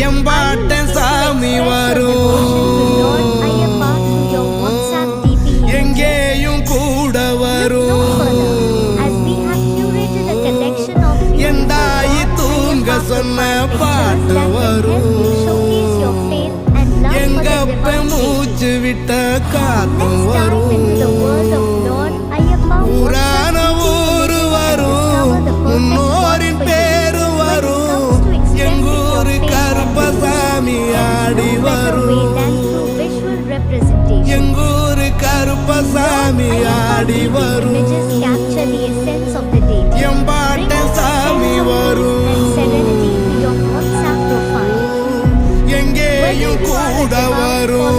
எம்பாட்டன் சாமி வரும், எங்கேயும் கூட வரும். என் தாயி தூங்க சொன்ன பாட்டு வரும், எங்கப்ப மூச்சு விட்ட காத்தும் வரும். ஊரான ஊரு வரும், முன்னோரின் பேரு வரும். எங்கூரு கருப்பசாமி ஆடி வரும், எங்கூரு கருப்பசாமி ஆடி வரும். எம்பாட்டன் சாமி வரும், எங்கேயும் கூட வரும்.